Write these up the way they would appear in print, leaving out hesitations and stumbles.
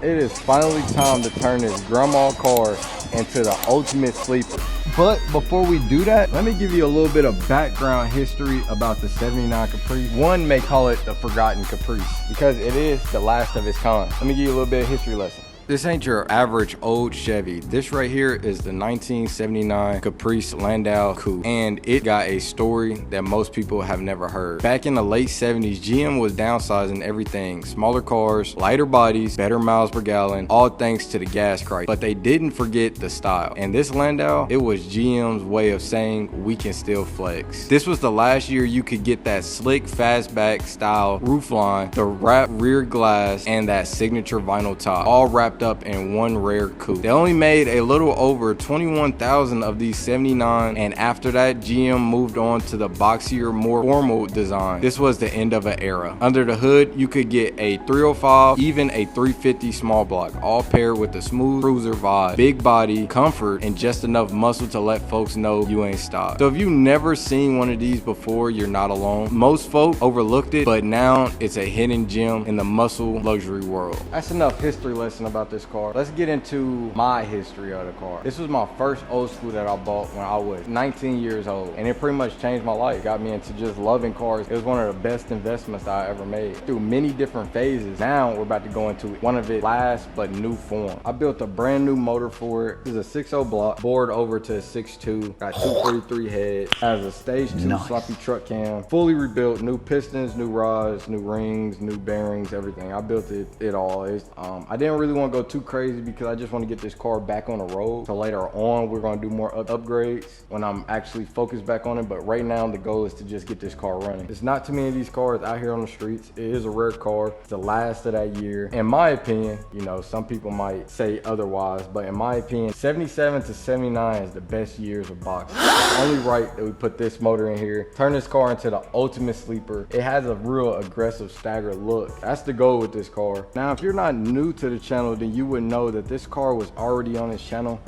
It is finally time to turn this grandma car into the ultimate sleeper. But before we do that, let me give you a little bit of background history about the 79 Caprice. One may call it the forgotten Caprice because it is the last of its kind. Let me give you a little bit of history lesson. This ain't your average old Chevy. This right here is the 1979 Caprice Landau Coupe, and it got a story that most people have never heard. Back in the late 70s, GM was downsizing everything. Smaller cars, lighter bodies, better miles per gallon, all thanks to the gas crisis. But they didn't forget the style. And this Landau, it was GM's way of saying we can still flex. This was the last year you could get that slick fastback style roofline, the wrapped rear glass, and that signature vinyl top, all wrapped up in one rare coupe. They only made a little over 21,000 of these 79, and after that GM moved on to the boxier, more formal design. This was the end of an era. Under the hood you could get a 305, even a 350 small block, all paired with a smooth cruiser vibe, big body, comfort, and just enough muscle to let folks know you ain't stopped. So if you've never seen one of these before, you're not alone. Most folk overlooked it, but now it's a hidden gem in the muscle luxury world. That's enough history lesson about this car. Let's get into my history of the car. This was my first old school that I bought when I was 19 years old, and it pretty much changed my life. Got me into just loving cars. It was one of the best investments I ever made through many different phases. Now we're about to go into one of its last but new form. I built a brand new motor for it. This is a 6.0 block, bored over to a 6.2, got 243 heads, has a stage 2 sloppy truck cam, fully rebuilt, new pistons, new rods, new rings, new bearings, everything. I built it all. I didn't really want to go too crazy because I just want to get this car back on the road. So later on, we're going to do more upgrades when I'm actually focused back on it. But right now, the goal is to just get this car running. There's not too many of these cars out here on the streets. It is a rare car. It's the last of that year. In my opinion, you know, some people might say otherwise, but in my opinion, 77 to 79 is the best years of boxing. It's only right that we put this motor in here, turn this car into the ultimate sleeper. It has a real aggressive staggered look. That's the goal with this car. Now, if you're not new to the channel, then you would know that this car was already on this channel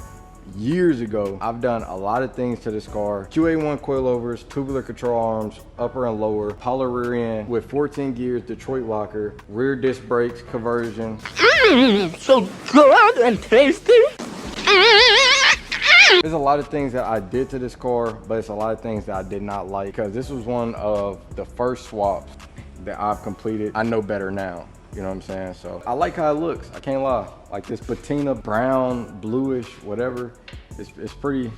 years ago. I've done a lot of things to this car. QA1 coilovers, tubular control arms, upper and lower, poly rear end with 14 gears, Detroit locker, rear disc brakes conversion. So good and tasty. There's a lot of things that I did to this car, but it's a lot of things that I did not like because this was one of the first swaps that I've completed. I know better now. You know what I'm saying? So I like how it looks. I can't lie. Like this patina, brown, bluish, whatever. It's pretty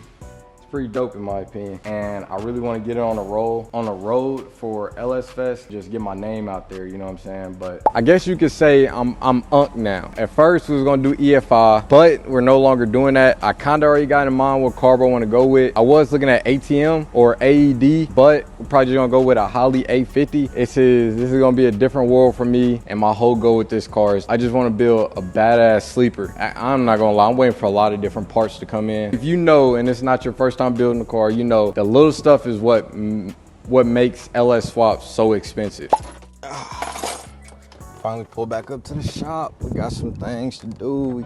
dope in my opinion. And I really want to get it on the road for LS Fest. Just get my name out there, you know what I'm saying? But I guess you could say I'm unk now. At first we was gonna do EFI, but we're no longer doing that. I kinda already got in mind what carb I want to go with. I was looking at ATM or AED, but we're probably just gonna go with a Holley A50. This is gonna be a different world for me, and my whole goal with this car is I just want to build a badass sleeper. I'm not gonna lie, I'm waiting for a lot of different parts to come in. If you know, and it's not your first time building a car, you know the little stuff is what makes LS swaps so expensive. Finally pulled back up to the shop. We got some things to do.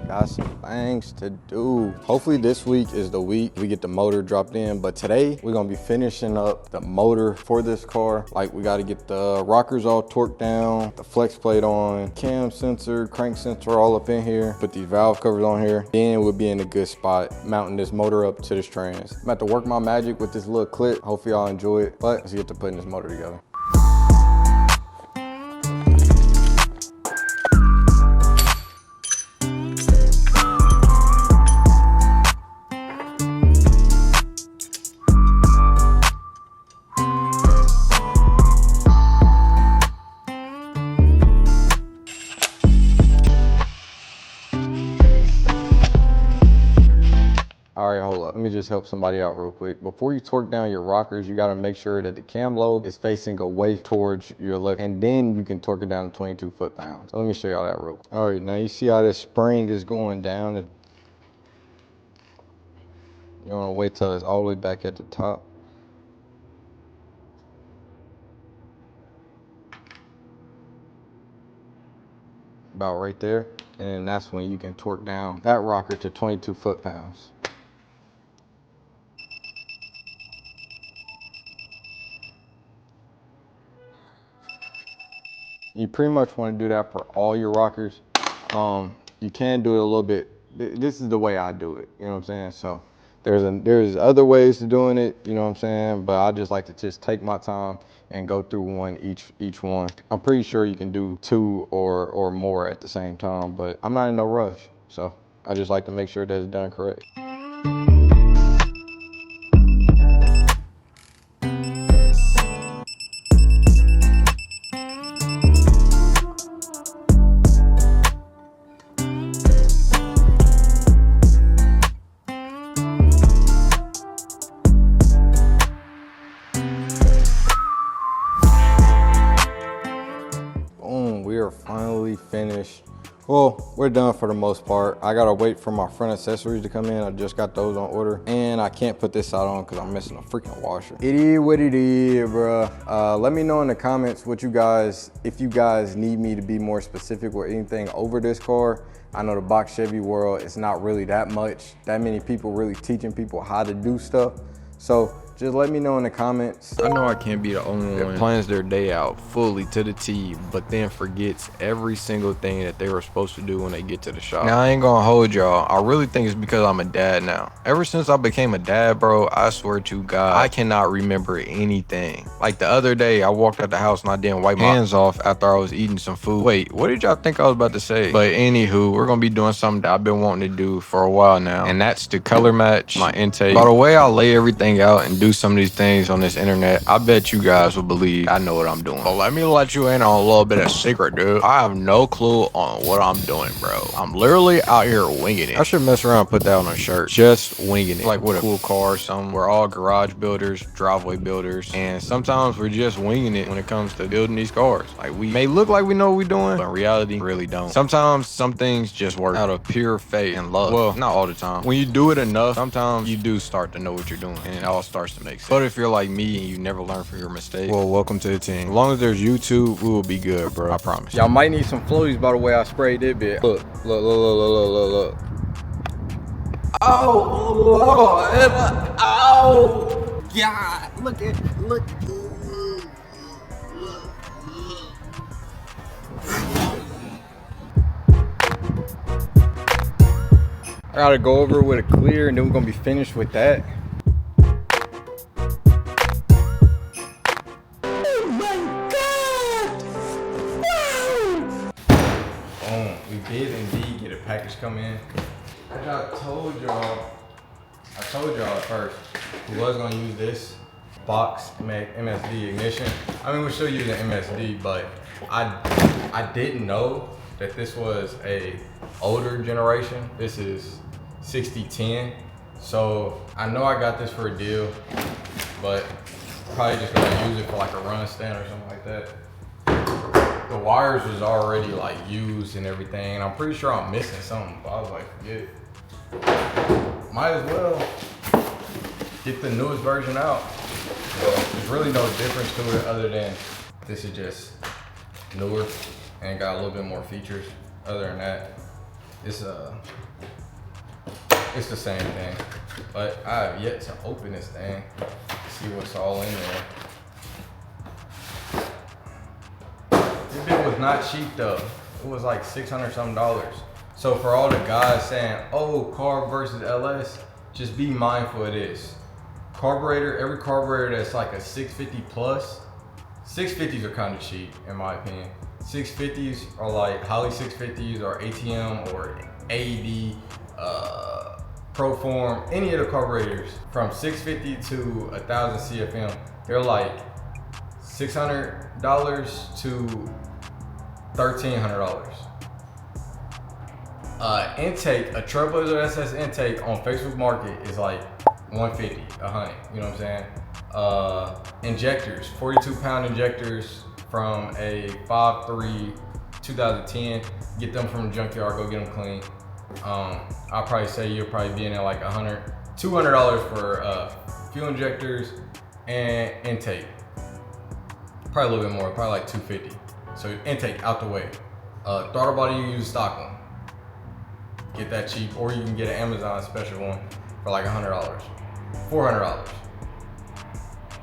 Hopefully this week is the week we get the motor dropped in, but today we're gonna be finishing up the motor for this car. Like we gotta get the rockers all torqued down, the flex plate on, cam sensor, crank sensor all up in here, put these valve covers on here. Then we'll be in a good spot mounting this motor up to this trans. I'm about to work my magic with this little clip. Hopefully y'all enjoy it, but let's get to putting this motor together. All right, hold up. Let me just help somebody out real quick. Before you torque down your rockers, you gotta make sure that the cam lobe is facing away towards your left, and then you can torque it down to 22 foot-pounds. So let me show y'all that real quick. All right, now you see how this spring is going down. You wanna wait till it's all the way back at the top. About right there. And then that's when you can torque down that rocker to 22 foot-pounds. You pretty much want to do that for all your rockers. you can do it a little bit. This is the way I do it, you know what I'm saying? So there's other ways to doing it, you know what I'm saying? But I just like to just take my time and go through one each one. I'm pretty sure you can do 2 or more at the same time, but I'm not in no rush. So I just like to make sure that it's done correct. We are finally finished. Well, we're done for the most part. I gotta wait for my front accessories to come in. I just got those on order, and I can't put this out on because I'm missing a freaking washer. It is what it is, bruh. Let me know in the comments what you guys, if you guys need me to be more specific with anything over this car. I know the box Chevy world, it's not really that many people really teaching people how to do stuff. So just let me know in the comments. I know I can't be the only one that plans their day out fully to the T, but then forgets every single thing that they were supposed to do when they get to the shop. Now, I ain't gonna hold y'all. I really think it's because I'm a dad now. Ever since I became a dad, bro, I swear to God, I cannot remember anything. Like the other day, I walked out the house and I didn't wipe my hands off after I was eating some food. Wait, what did y'all think I was about to say? But anywho, we're gonna be doing something that I've been wanting to do for a while now, and that's to color match my intake. By the way I lay everything out and do some of these things on this internet, I bet you guys will believe I know what I'm doing. But let me let you in on a little bit of secret, dude. I have no clue on what I'm doing, bro. I'm literally out here winging it. I should mess around and put that on a shirt. Just winging it. Like with a cool car or something. We're all garage builders, driveway builders, and sometimes we're just winging it when it comes to building these cars. Like, we may look like we know what we're doing, but in reality, really don't. Sometimes some things just work out of pure faith and love. Well, not all the time. When you do it enough, sometimes you do start to know what you're doing, and it all starts to make sense. But if you're like me and you never learn from your mistakes, well, welcome to the team. As long as there's YouTube, we will be good, bro. I promise. Y'all might need some floaties by the way I sprayed it bit. Look. Oh, Lord. Oh, God. Look. I gotta go over it with a clear, and then we're gonna be finished with that. Oh my God! Wow! We did indeed get a package come in. As I told y'all at first, we was gonna use this box MSD ignition. I mean, we're still using MSD, but I didn't know that this was a older generation. This is 6010. So I know I got this for a deal, but probably just gonna use it for like a run stand or something like that. The wires was already like used and everything, and I'm pretty sure I'm missing something, but I was like, forget it. Might as well get the newest version out. So there's really no difference to it other than this is just newer and got a little bit more features. Other than that, it's the same thing. But I have yet to open this thing, see what's all in there. This bit was not cheap though. It was like $600 something. So for all the guys saying, oh, carb versus LS, just be mindful of this. Carburetor, every carburetor that's like a 650 plus, 650s are kind of cheap in my opinion. 650s are like Holley 650s or ATM or AED, Proform, any of the carburetors from 650 to 1000 CFM, they're like $600 to $1,300. Intake, a Trailblazer SS intake on Facebook Market is like 150, 100, you know what I'm saying? Injectors, 42-pound injectors from a 5.3 2010, get them from the junkyard, go get them clean. I'll probably say you'll probably be in at like $200 for fuel injectors and intake. Probably a little bit more, probably like $250. So intake out the way. Throttle body, you use a stock one. Get that cheap, or you can get an Amazon special one for like $100, $400.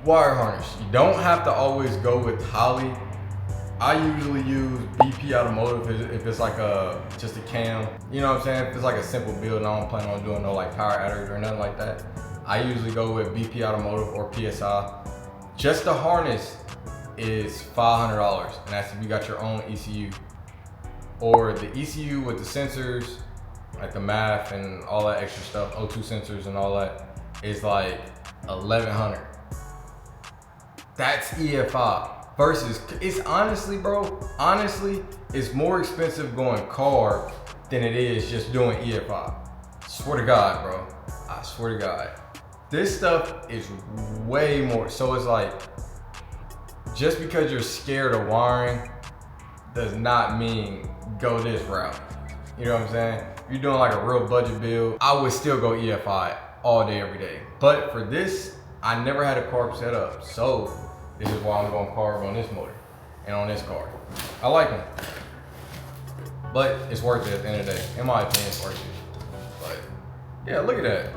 Wire harness. You don't have to always go with Holley I usually use BP Automotive if it's like just a cam. You know what I'm saying? If it's like a simple build and I don't plan on doing no like power adders or nothing like that, I usually go with BP Automotive or PSI. Just the harness is $500, and that's if you got your own ECU. Or the ECU with the sensors, like the MAF and all that extra stuff, O2 sensors and all that, is like $1,100. That's EFI. Versus, it's honestly, bro, it's more expensive going carb than it is just doing EFI. Swear to God, bro. I swear to God. This stuff is way more, so it's like, just because you're scared of wiring does not mean go this route. You know what I'm saying? If you're doing like a real budget build, I would still go EFI all day, every day. But for this, I never had a carb set up, so this is why I'm going carb on this motor and on this car. I like them, but it's worth it at the end of the day. In my opinion, it's worth it. But yeah, look at that.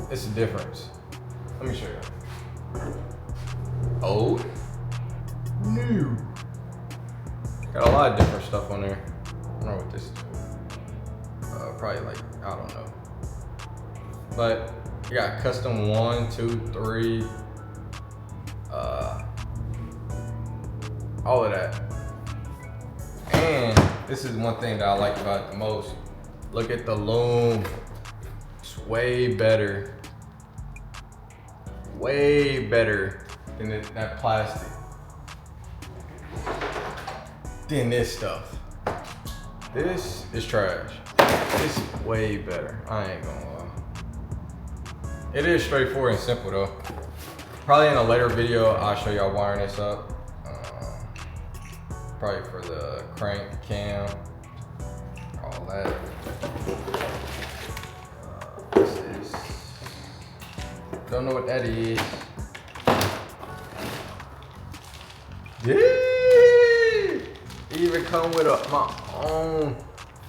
It's a difference. Let me show you. Old, new. Got a lot of different stuff on there. I don't know what this is. Probably like, I don't know. But you got custom 1, 2, 3. All of that. And this is one thing that I like about it the most. Look at the loom. It's way better than that plastic, than this stuff. This is trash. This is way better. I ain't gonna lie. It is straightforward and simple though. Probably in a later video, I'll show y'all wiring this up. Probably for the crank, cam, all that. What's this? Don't know what that is. Yeah! Even come with my own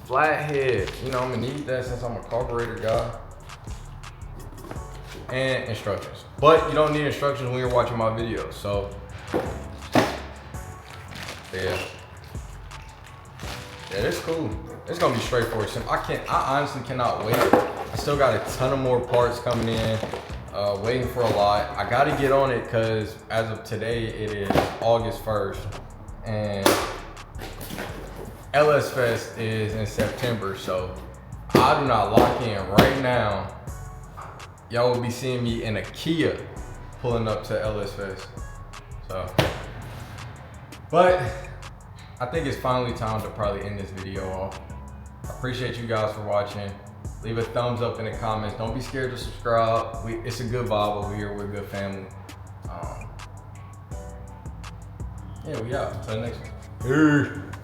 flathead. You know, I'm gonna need that since I'm a carburetor guy. And instructions. But you don't need instructions when you're watching my videos, so yeah, it's cool. It's gonna be straightforward. I honestly cannot wait. I still got a ton of more parts coming in, waiting for a lot. I gotta get on it because as of today, it is August 1st, and LS Fest is in September, so I do not lock in right now. Y'all will be seeing me in a Kia pulling up to LS Fest. So, but I think it's finally time to probably end this video off. I appreciate you guys for watching. Leave a thumbs up in the comments. Don't be scared to subscribe. It's a good vibe over here. We're a good family. Yeah, we out. Until the next one. Peace.